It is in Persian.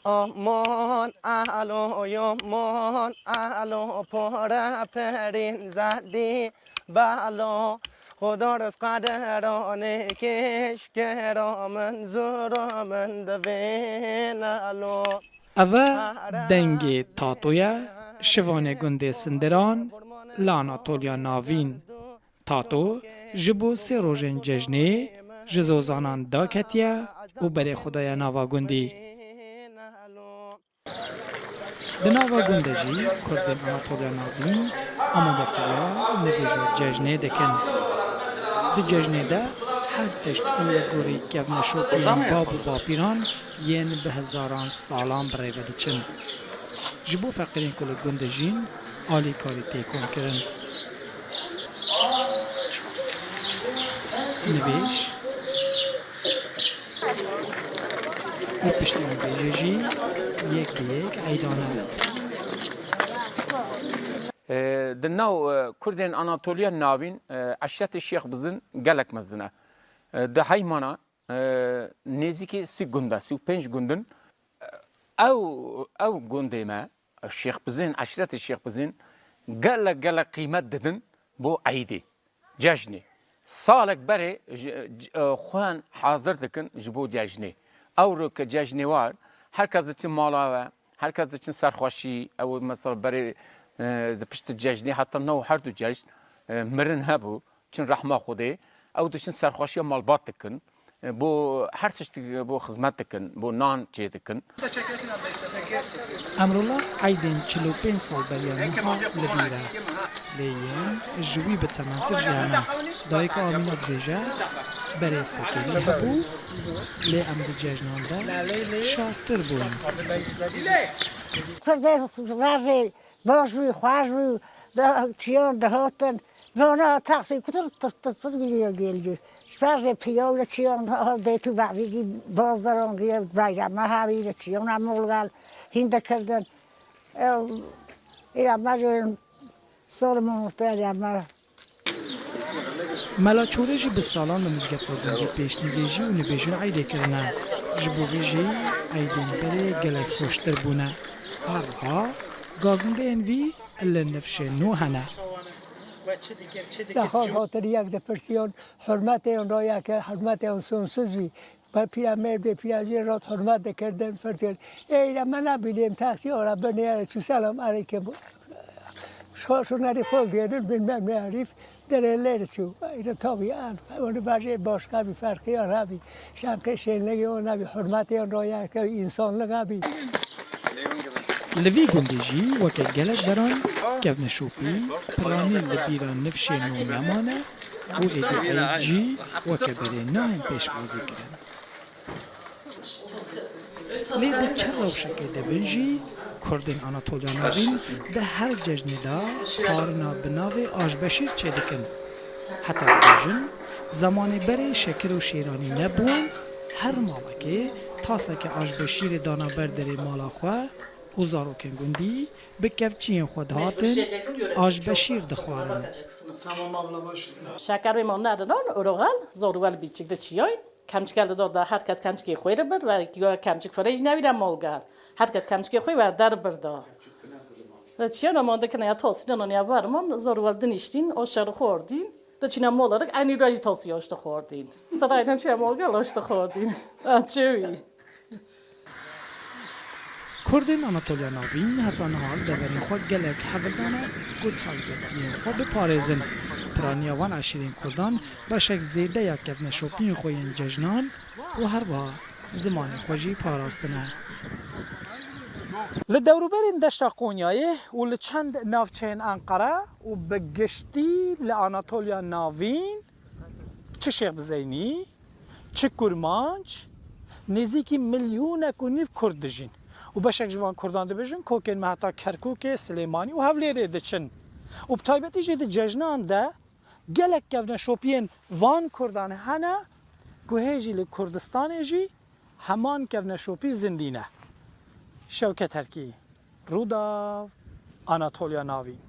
آمان الو یامان الو پاره پرین زدی بالا خدا رز قدرانه کش کرامن زرامن دوین الو اوه دنگ تاتویا شوان گنده سندران لاناتولیا ناوین تاتو جبو سی روژن ججنه جزوزانان دا کتیا و بر خدای ناوا گندی د ناوا گنده جی کردن آناتولیا ناوین آماده کریا نویجا ججنه دکن د ججنه ده هر تشت الگوری کفن شوپین باب و باپیران ین به هزاران سالان بریوه دچن جبو فقیرین کل گنده جین آلی کاری تیکون کرن نویش و پشتی نویجه جی یک دیگ عیدانه دناو کردن آناتولیا ناوین عشرت الشيخ بزن گلک مزنه ده هیمانا نزدیکی سی گنده سی و پنج گندن او گنده ما الشيخ بزن عشرت الشيخ بزن گلک قیمت ددن بو عیدی جشنی سالک بره خوان حاضر دکن جبو جشنی او رو که جشنی وار هر کس için مالا و هر کس için سرخوشی او مثلا بره پشت جشنی حتی نو هر دو جشن مرن هبو چون رحمه خوده او دشن سرخوشی مالبات دکن بو هر چشتی بو خدمت دکن بو نان چه دکن امرولا عیدین 45 سال بریانوها لبیره لیین جوی به تمامتر جهنم دایک آمین ابزیجه برای فکری هبو لی امد ججنان ده شاطر بوین کرده رازی باشوی خواهشوی چیان دهاتن وانا تقصیر کتر تر گیلجو شپرز پیاوی چیان ده تو وقتی بازداران گیه باید مهاوی چیان مولگل هنده کردن ایرم نجوین سالمون مختاری اما ملاچوره جی به سالان نمزگفت دادن پیش نویجی و نویجون عیده کرنه جبوغی جی عیدین بره گلک خوشتر بونه هرها گازنده انوی الا نفشه نو هنه خاطر یک دپرسیون حرمت اون را یک حرمت اون سونسوزی با پیامبر به پیامبر را حرمت کردن فرد ای من نبیدیم تاسی آره بنیاره چو سلام علیکم شونری خود گردن بین من معرف در لرچو اینا تابی اون باشه باشگاه بی فرقی آرابی شنکه شنلگی اون نبی حرمت اون را یک انسان لگابی لوی گندجی وکه گلک بران کفن شوپی پرانی لبیران نفشه نو نمانه و ایده جی وکه بره نام پیش بازی کرن لی ده چه روشکه ده بنجی کردن آناتولیا ناوین ده هر ججنه دا کارنا بناوی آجبشیر چه دکن حتی ججن زمان بره شکر و شیرانی نبون هر مامکه تاسه که آجبشیر دانا بردره مالا خواه و زاروکن گندی به کفچین خود هاتن آجبشیر دخوارن شکر ما ندارن اوروغل زاروال بیچک ده چیاین کمچکل دار ده هر کت کمچکی خوی رو بر و کمچک فریج نمیرم مالگر هر کت کمچکی خوی ور در بردا ده چیان مانده کنه یا تاسی نیا ورمان زاروال دنیشتین آشر خوردین ده چینا مالارک اینی راجی تاسی آشت خوردین سرای نچه مالگر آشت خوردین چوی کردن آناتولیا ناوین هتان حال دورین خود گلک حولدانه گود چالبتین خود بپارزن پرانیاوان عشیرین کردان باشک زیده یا کفن شوپین خوین ججنان و هر با زمان خوشی پاراستنه لدوروبرین دشت قونیایه و لچند ناوچین انقره و بگشتی لآناتولیا ناوین چه شیخ بزینی چه کرمانچ نزیکی میلیون کنیف کردجین و باشک جوان کردان دبیجن کوکن مهتا کرکوک سلیمانی و هفلیره دچن و بتایبتی جد ججنان ده گلک کفن شوپین وان کردان هنه گوهیجی لکردستان جی همان کفن شوپی زندینه شوکت هرکی رودا آناتولیا ناوین